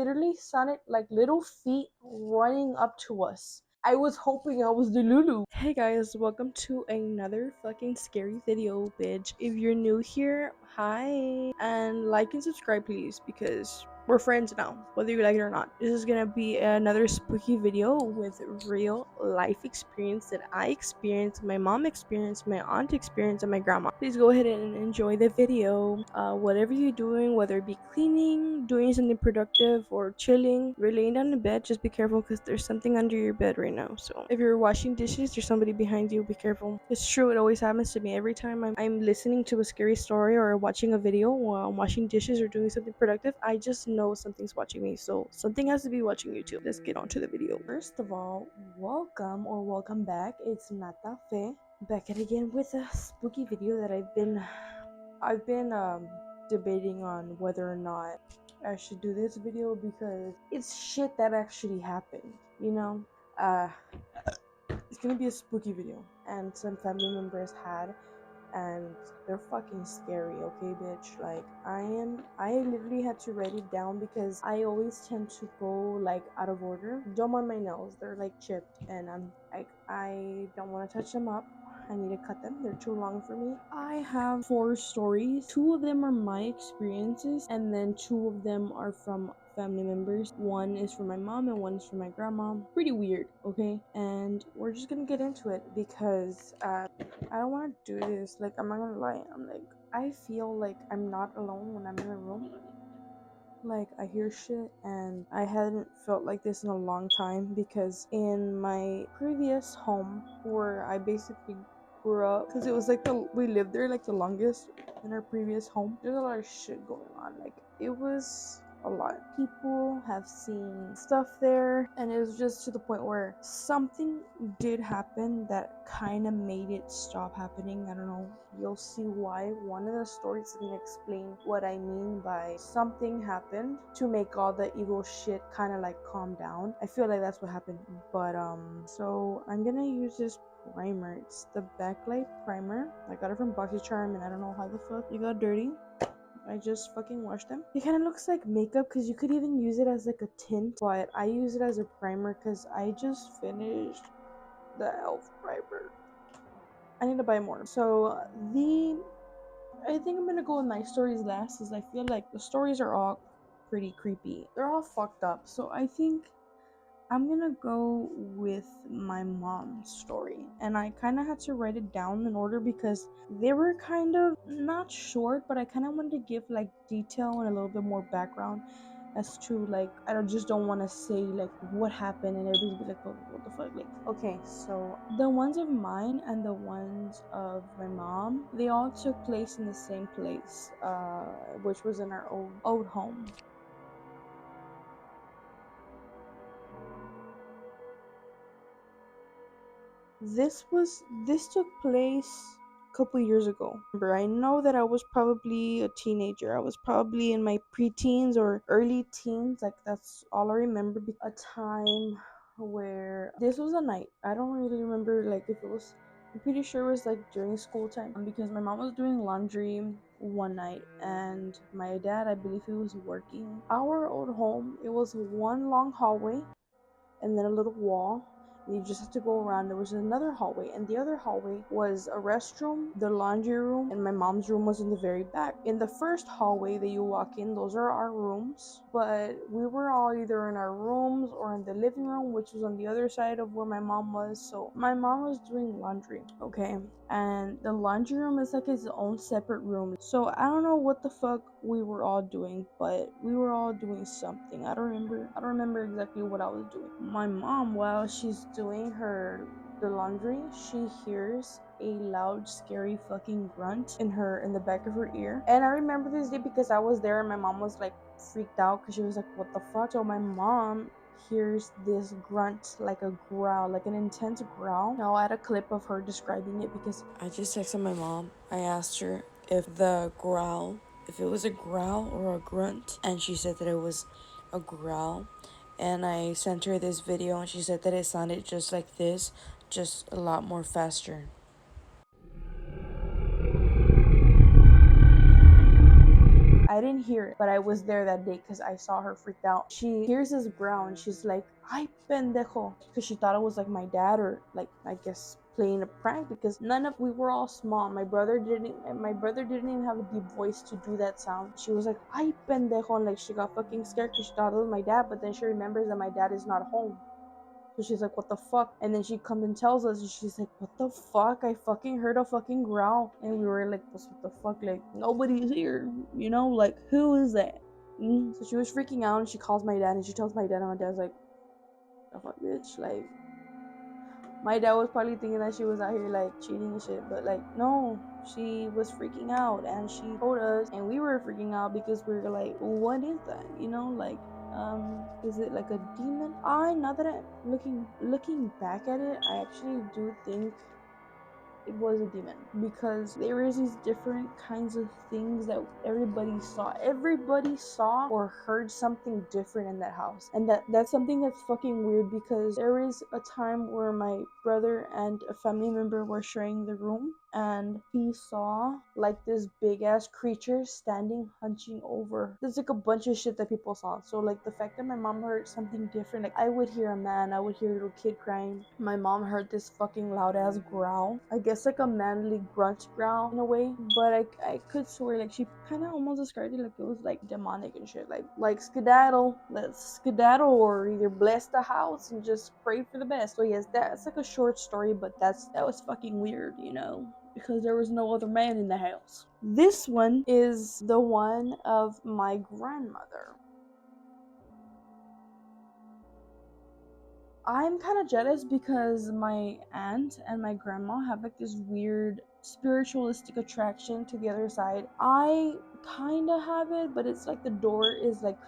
literally sounded like little feet running up to us. I was hoping I was the Lulu. Hey guys, welcome to another fucking scary video, bitch. If you're new here, hi. And like and subscribe please, because we're friends now, whether you like it or not. This is gonna be another spooky video with real life experience that I experienced, my mom experienced, my aunt experienced, and my grandma. Please go ahead and enjoy the video. Whatever you're doing, whether it be cleaning, doing something productive, or chilling, you're laying down in bed, just be careful because there's something under your bed right now. So if you're washing dishes, there's somebody behind you, be careful. It's true, it always happens to me. Every time I'm listening to a scary story or watching a video while I'm washing dishes or doing something productive, I just know something's watching me. So something has to be watching you too. Let's get on to the video. First of all, welcome back. It's Nata Fe back at again with a spooky video that I've been debating on whether or not I should do this video because it's shit that actually happened, you know? It's gonna be a spooky video, and some family members had, and they're fucking scary, okay, bitch? Like, I literally had to write it down because I always tend to go, like, out of order. Don't mind my nails, they're, like, chipped, and I don't want to touch them up. I need to cut them, they're too long for me. I have 4 stories. 2 of them are my experiences, and then 2 of them are from family members. One is from my mom and one is from my grandma. Pretty weird, okay? And we're just gonna get into it because I don't want to do this. Like, I'm not gonna lie, I feel like I'm not alone when I'm in a room. Like, I hear shit, and I hadn't felt like this in a long time because in my previous home where I basically grew up, because it was like we lived there like the longest in our previous home, there's a lot of shit going on. Like, it was a lot. People have seen stuff there, and it was just to the point where something did happen that kind of made it stop happening. I don't know, you'll see why. One of the stories is gonna explain what I mean by something happened to make all the evil shit kind of like calm down. I feel like that's what happened. But so I'm gonna use this primer. It's the backlight primer. I got it from BoxyCharm, and I don't know how the fuck it got dirty. I just fucking washed them. It kind of looks like makeup because you could even use it as like a tint, but I use it as a primer because I just finished the elf primer. I need to buy more. So I think I'm gonna go with my stories last, as I feel like the stories are all pretty creepy. They're all fucked up. So I think I'm gonna go with my mom's story, and I kind of had to write it down in order because they were kind of not short, but I kind of wanted to give like detail and a little bit more background as to, like, don't want to say like what happened and everybody be like, what the fuck. Like, okay, so the ones of mine and the ones of my mom, they all took place in the same place, which was in our old home. This took place a couple years ago. Remember, I know that I was probably a teenager. I was probably in my preteens or early teens. Like, that's all I remember. A time where this was a night. I don't really remember like if it was. I'm pretty sure it was like during school time because my mom was doing laundry one night and my dad, I believe he was working. Our old home, it was one long hallway and then a little wall. You just have to go around. There was another hallway, and the other hallway was a restroom, the laundry room, and my mom's room was in the very back. In the first hallway that you walk in, those are our rooms, but we were all either in our rooms or in the living room, which was on the other side of where my mom was. So my mom was doing laundry, okay? And the laundry room is like its own separate room. So I don't know what the fuck we were all doing, but we were all doing something. I don't remember exactly what I was doing. My mom, while she's doing the laundry, she hears a loud, scary fucking grunt in the back of her ear. And I remember this day because I was there and my mom was like freaked out because she was like, what the fuck? So my mom hears this grunt, like a growl, like an intense growl. I'll add a clip of her describing it because I just texted my mom. I asked her if it was a growl or a grunt, and she said that it was a growl. And I sent her this video and she said that it sounded just like this, just a lot more faster. I didn't hear it, but I was there that day because I saw her freaked out. She hears this growl and she's like, "Ay, pendejo," because she thought it was like my dad or like I guess playing a prank because we were all small. My brother didn't even have a deep voice to do that sound. She was like, "Ay, pendejo," and like she got fucking scared because she thought it was my dad, but then she remembers that my dad is not home. So she's like, "What the fuck?" And then she comes and tells us, and she's like, "What the fuck? I fucking heard a fucking growl." And we were like, "What the fuck? Like, nobody's here, you know? Like, who is that?" So she was freaking out, and she calls my dad, and she tells my dad, and my dad's like, "The fuck, bitch?" Like, my dad was probably thinking that she was out here like cheating and shit, but like, no, she was freaking out, and she told us, and we were freaking out because we were like, "What is that? You know, like." Is it like a demon? Now that I'm looking back at it, I actually do think it was a demon because there is these different kinds of things that everybody saw or heard something different in that house, and that's something that's fucking weird because there is a time where my brother and a family member were sharing the room, and he saw like this big ass creature standing hunching over. There's like a bunch of shit that people saw, so like the fact that my mom heard something different, like I would hear a man, I would hear a little kid crying, my mom heard this fucking loud ass growl, I guess like a manly grunt growl in a way, but I could swear like she kind of almost described it like it was like demonic and shit, like skedaddle, let's skedaddle or either bless the house and just pray for the best. So yes, that's like a short story, but that was fucking weird, you know, because there was no other man in the house. This one is the one of my grandmother. I'm kind of jealous because my aunt and my grandma have like this weird spiritualistic attraction to the other side. I kind of have it, but it's like the door is like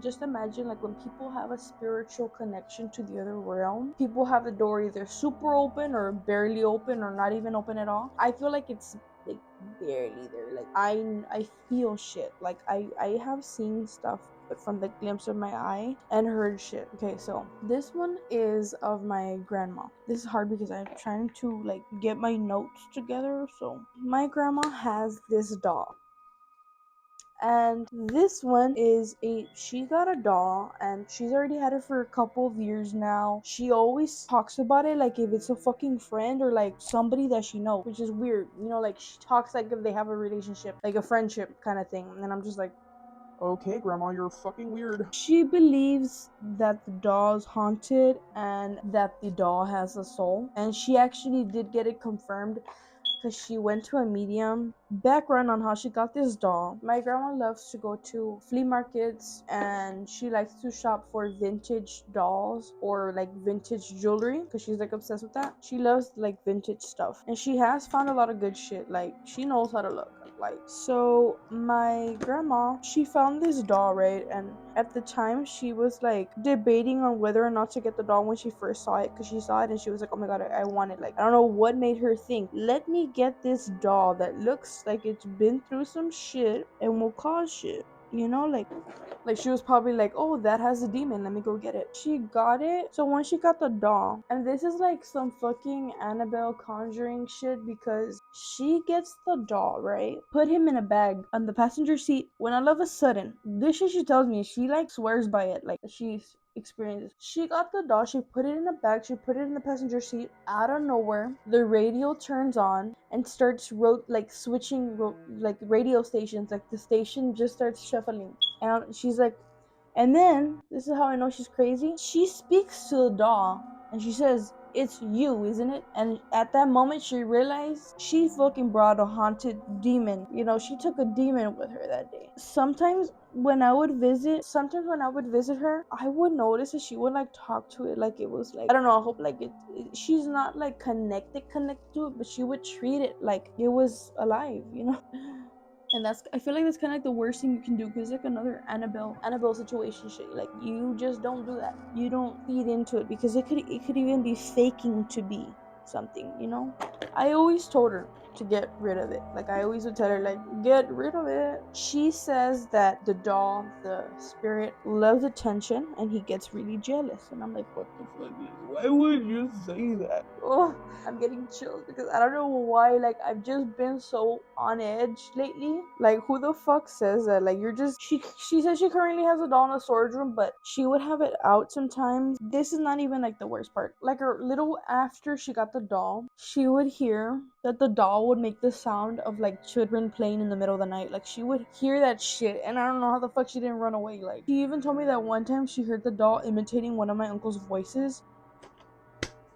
just imagine like when people have a spiritual connection to the other realm, people have the door either super open or barely open or not even open at all. I feel like it's like barely there. Like I feel shit. Like I have seen stuff but from the glimpse of my eye and heard shit. Okay, so this one is of my grandma. This is hard because I'm trying to like get my notes together. So my grandma has this doll, and this one is she got a doll and she's already had it for a couple of years now. She always talks about it like if it's a fucking friend or like somebody that she knows, which is weird, you know, like she talks like if they have a relationship, like a friendship kind of thing, and I'm just like, okay, Grandma, you're fucking weird. She believes that the doll is haunted and that the doll has a soul. And she actually did get it confirmed because she went to a medium. Background on how she got this doll. My grandma loves to go to flea markets and she likes to shop for vintage dolls or like vintage jewelry because she's like obsessed with that. She loves like vintage stuff and she has found a lot of good shit. Like she knows how to look. Like, so my grandma, she found this doll, right? And at the time she was like debating on whether or not to get the doll when she first saw it, because she saw it and she was like, oh my god, I want it. Like, I don't know what made her think, let me get this doll that looks like it's been through some shit and will cause shit, you know, like she was probably like, oh, that has a demon, let me go get it. She got it. So when she got the doll, and this is like some fucking Annabelle Conjuring shit, because she gets the doll, right, put him in a bag on the passenger seat, when all of a sudden, this shit she tells me, she like swears by it, like she's experiences. She got the doll, she put it in a bag, she put it in the passenger seat. Out of nowhere, the radio turns on and starts switching like radio stations. Like the station just starts shuffling, and she's like, and then this is how I know she's crazy. She speaks to the doll and she says, it's you, isn't it? And at that moment she realized she fucking brought a haunted demon. You know, she took a demon with her that day. Sometimes when I would visit her, I would notice that she would like talk to it like it was like, I don't know, I hope like she's not like connected to it, but she would treat it like it was alive, you know. And I feel like that's kind of like the worst thing you can do, because like another Annabelle situation shit. Like you just don't do that. You don't feed into it, because it could even be faking to be something, you know. I always told her, to get rid of it. Like, I always would tell her, like, get rid of it. She says that the doll, the spirit, loves attention and he gets really jealous. And I'm like, what the fuck? Why would you say that? Oh, I'm getting chills because I don't know why. Like, I've just been so on edge lately. Like, who the fuck says that? Like, you're just, she says she currently has a doll in a storage room, but she would have it out sometimes. This is not even like the worst part. Like, a little after she got the doll, she would hear that the doll would make the sound of like children playing in the middle of the night. Like, she would hear that shit, and I don't know how the fuck she didn't run away. Like, she even told me that one time she heard the doll imitating one of my uncle's voices.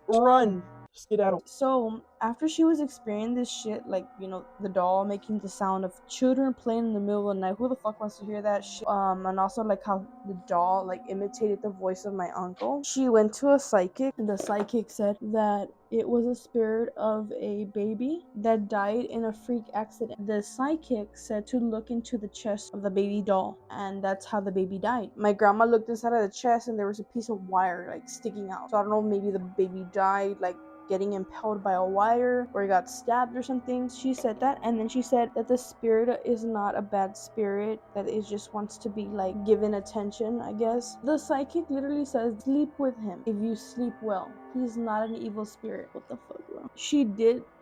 Run! Skedaddle. So after she was experiencing this shit, like, you know, the doll making the sound of children playing in the middle of the night, who the fuck wants to hear that shit? And also like how the doll like imitated the voice of my uncle. She went to a psychic, and the psychic said that it was a spirit of a baby that died in a freak accident. The psychic said to look into the chest of the baby doll, and that's how the baby died. My grandma looked inside of the chest, and there was a piece of wire like sticking out. So I don't know, maybe the baby died like getting impaled by a wire, or he got stabbed or something. She said that, and then she said that the spirit is not a bad spirit, that it just wants to be like given attention, I guess. The psychic literally says sleep with him if you sleep well. He's not an evil spirit. What the fuck, bro?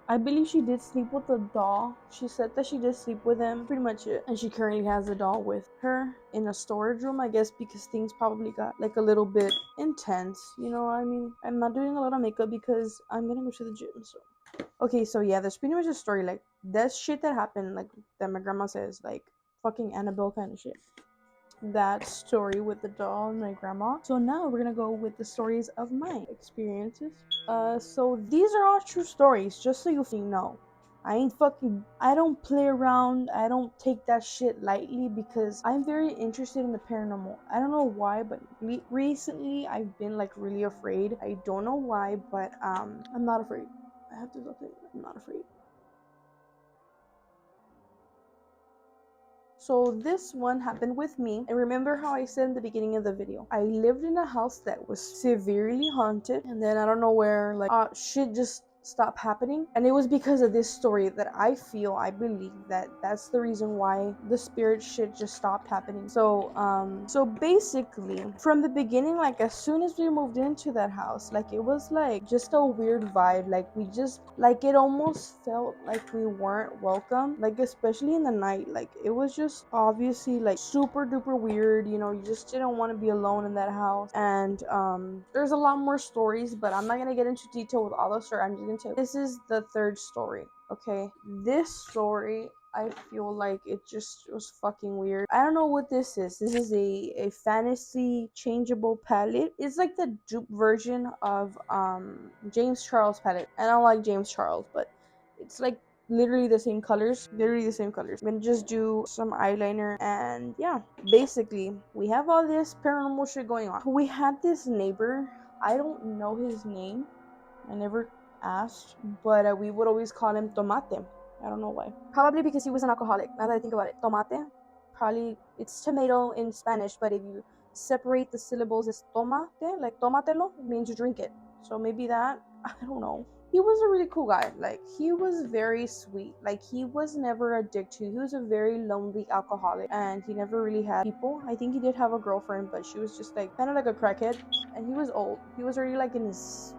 I believe she did sleep with the doll. She said that she did sleep with him. Pretty much it. And she currently has the doll with her in a storage room, I guess, because things probably got like a little bit intense. You know, I mean, I'm not doing a lot of makeup because I'm gonna go to the gym. So, okay, so yeah, that's pretty much a story. Like, that shit that happened, like that my grandma says, like fucking Annabelle kind of shit. That story with the doll and my grandma. So now we're gonna go with the stories of my experiences. So these are all true stories, just so you know. I don't play around. I don't take that shit lightly because I'm very interested in the paranormal. I don't know why, but recently I've been like really afraid. I don't know why, but I'm not afraid. I have to go say I'm not afraid. So this one happened with me. And remember how I said in the beginning of the video, I lived in a house that was severely haunted, and then I don't know where, like, shit just stopped happening. And it was because of this story that I believe that that's the reason why the spirit shit just stopped happening. So basically from the beginning, like as soon as we moved into that house, like it was like just a weird vibe. Like we just, like, it almost felt like we weren't welcome, like especially in the night. Like it was just obviously like super duper weird, you know. You just didn't want to be alone in that house. And there's a lot more stories, but I'm not gonna get into detail with all the story. I'm just gonna tell you, this is the third story. Okay, this story, I feel like it just was fucking weird. I don't know what this is. This is a fantasy changeable palette. It's like the dupe version of James Charles palette. I don't like James Charles, but it's like literally the same colors. Literally the same colors. I'm gonna just do some eyeliner, and yeah, basically we have all this paranormal shit going on. We had this neighbor. I don't know his name. I never asked, but we would always call him Tomate. I don't know why. Probably because he was an alcoholic. Now that I think about it, tomate, probably it's tomato in Spanish, but if you separate the syllables, it's tomate, like tomatelo, it means you drink it. So maybe that, I don't know. He was a really cool guy. Like, he was very sweet. Like, he was never addicted. He was a very lonely alcoholic, and he never really had people. I think he did have a girlfriend, but she was just like kind of like a crackhead. And he was old. He was already like in his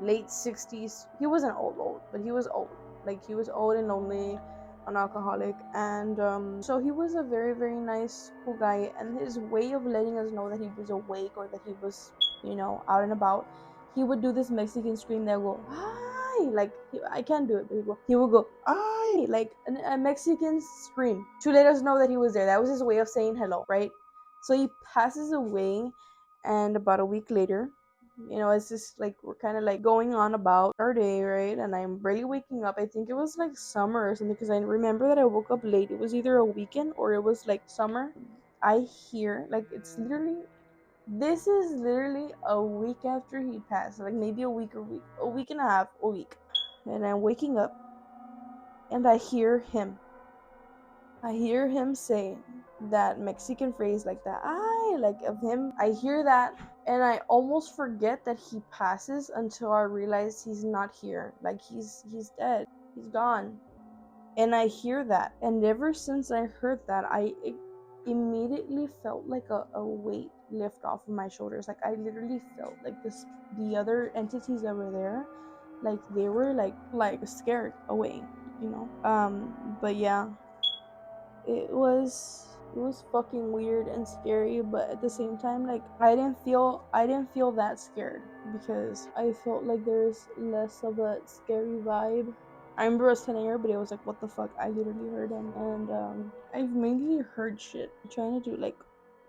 late 60s. He wasn't old, but he was old. Like, he was old and lonely, an alcoholic. And so he was a very, very nice, cool guy. And his way of letting us know that he was awake or that he was, you know, out and about, he would do this Mexican scream that would go, hi, like, I can't do it, but he would go, hi, like a Mexican scream to let us know that he was there. That was his way of saying hello, right? So he passes away, and about a week later, you know, it's just like we're kind of like going on about our day, right? And I'm barely waking up. I think it was like summer or something, because I remember that I woke up late. It was either a weekend or it was like summer. I hear, like, it's literally, this is literally a week after he passed, like maybe a week and a half, a week. And I'm waking up and I hear him. I hear him say that Mexican phrase, like that, I, like, of him. I hear that, and I almost forget that he passes until I realize he's not here. Like, he's dead. He's gone. And I hear that, and ever since I heard that, immediately felt like a weight lift off of my shoulders. Like I literally felt like this, the other entities that were there, like they were like scared away, you know. But yeah, it was fucking weird and scary, but at the same time, like I didn't feel that scared because I felt like there's less of a scary vibe. I remember us telling everybody, I was like, what the fuck? I literally heard him. And I've mainly heard shit. I'm trying to do like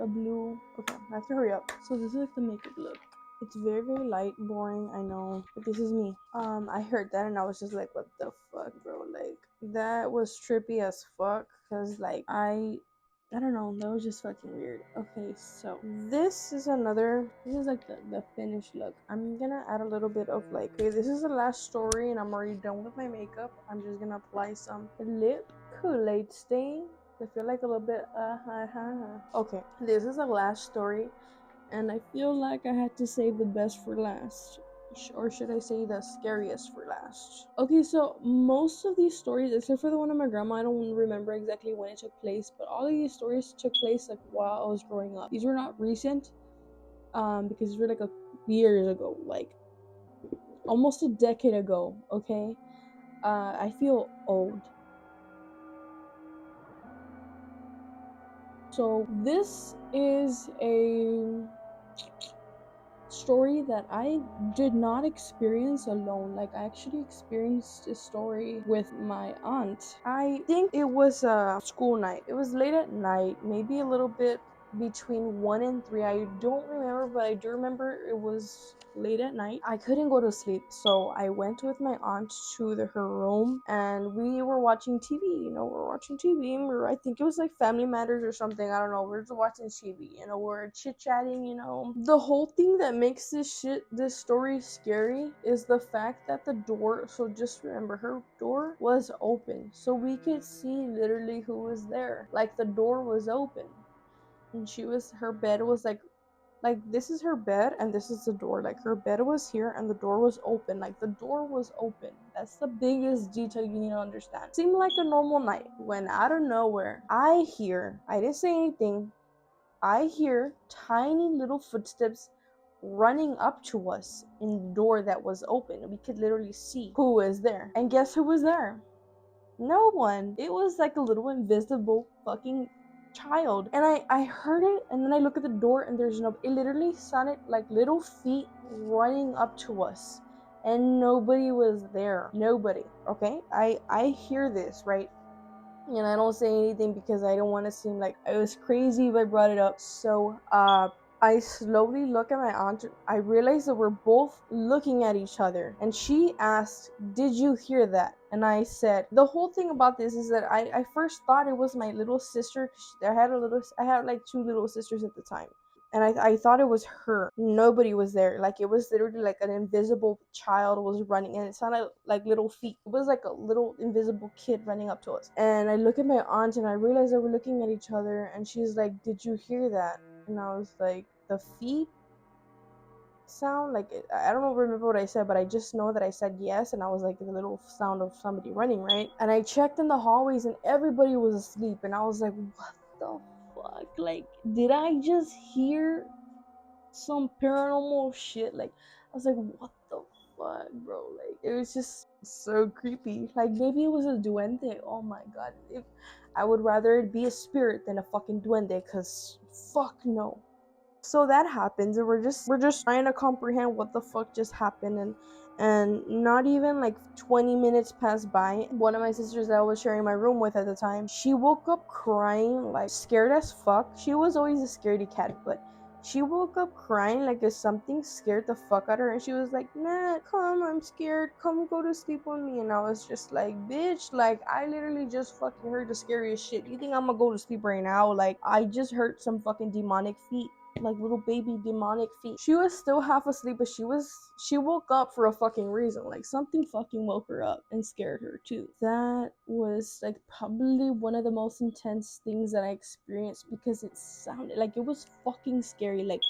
a blue. Okay, I have to hurry up. So this is like the makeup look. It's very, very light, boring, I know, but this is me. I heard that and I was just like, what the fuck, bro? Like, that was trippy as fuck, cause like, I don't know, that was just fucking weird. Okay, so this is like the finished look. I'm gonna add a little bit of like, okay, this is the last story and I'm already done with my makeup. I'm just gonna apply some lip Kool-Aid stain. I feel like a little bit, okay, this is the last story and I feel like I had to save the best for last. Or should I say the scariest for last? Okay, so most of these stories, except for the one of my grandma, I don't remember exactly when it took place, but all of these stories took place like while I was growing up. These were not recent, because these were like years ago, like almost a decade ago. Okay, I feel old. So this is a story that I did not experience alone. Like I actually experienced a story with my aunt. I think it was a school night. It was late at night, maybe a little bit between 1 and 3. I don't remember, but I do remember it was late at night. I couldn't go to sleep, so I went with my aunt to her room and we were watching TV. You know, we're watching TV and I think it was like Family Matters or something. I don't know. We're just watching TV, you know, we're chit chatting, you know. The whole thing that makes this story scary is the fact that the door, so just remember, her door was open, so we could see literally who was there. Like the door was open and her bed was like this is her bed and this is the door. Like her bed was here and the door was open. Like the door was open. That's the biggest detail you need to understand. Seemed like a normal night when out of nowhere I didn't say anything, I hear tiny little footsteps running up to us in the door that was open. We could literally see who was there. And guess who was there? No one. It was like a little invisible fucking child. And I heard it and then I look at the door and there's no, it literally sounded like little feet running up to us. And nobody was there. Nobody. Okay? I hear this, right? And I don't say anything because I don't want to seem like I was crazy if I brought it up. So I slowly look at my aunt. I realize that we're both looking at each other. And she asked, "Did you hear that?" And I said, the whole thing about this is that I first thought it was my little sister. I had like two little sisters at the time. And I thought it was her. Nobody was there. Like it was literally like an invisible child was running and it sounded like little feet. It was like a little invisible kid running up to us. And I look at my aunt and I realize that we're looking at each other and she's like, "Did you hear that?" And I was like, "The feet sound?" Like I don't remember what I said, but I just know that I said yes, and I was like the little sound of somebody running, right? And I checked in the hallways and everybody was asleep and I was like, what the fuck? Like, did I just hear some paranormal shit? Like I was like, what the fuck, bro? Like it was just so creepy. Like maybe it was a duende. Oh my god. If I would rather it be a spirit than a fucking duende, cause fuck no. So that happens and we're just trying to comprehend what the fuck just happened. And not even like 20 minutes passed by. One of my sisters that I was sharing my room with at the time, she woke up crying, like scared as fuck. She was always a scaredy cat, but she woke up crying like if something scared the fuck out of her, and she was like, "Nah, come, I'm scared, come go to sleep with me." And I was just like, bitch, like I literally just fucking heard the scariest shit. You think I'm gonna go to sleep right now? Like I just heard some fucking demonic feet, like little baby demonic feet. She was still half asleep, but she woke up for a fucking reason. Like something fucking woke her up and scared her too. That was like probably one of the most intense things that I experienced because it sounded like it was fucking scary. Like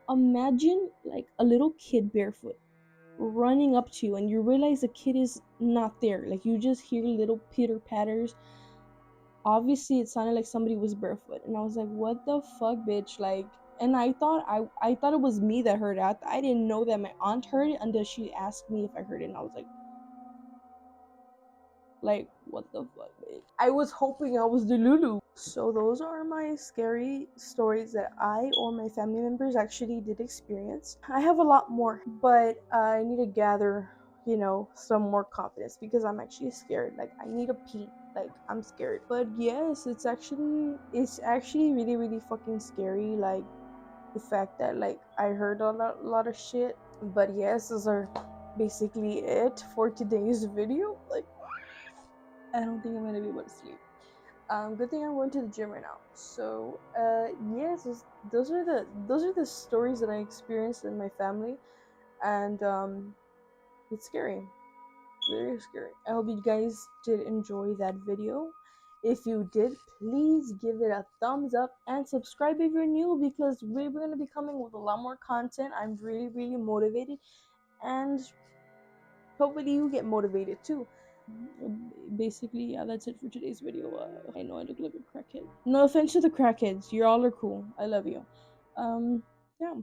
imagine like a little kid barefoot running up to you, and you realize the kid is not there. Like, you just hear little pitter patters. Obviously it sounded like somebody was barefoot, and I was like, what the fuck, bitch? Like, and I thought it was me that heard it. I didn't know that my aunt heard it until she asked me if I heard it, and I was like, what the fuck, bitch? I was hoping I was the Lulu. So those are my scary stories that I or my family members actually did experience. I have a lot more, but I need to gather, some more confidence, because I'm actually scared. Like, I need a pee. Like, I'm scared. But yes, it's actually really, really fucking scary. Like, the fact that, like, I heard a lot of shit. But yes, those are basically it for today's video. Like, I don't think I'm gonna be able to sleep. Good thing I'm going to the gym right now. So, yes, those are the stories that I experienced in my family, and it's scary, very scary. I hope you guys did enjoy that video. If you did, please give it a thumbs up and subscribe if you're new, because we're gonna be coming with a lot more content. I'm really, really motivated, and hopefully you get motivated too. Basically, yeah, that's it for today's video. I know I look like a crackhead. No offense to the crackheads, you all are cool. I love you. Yeah.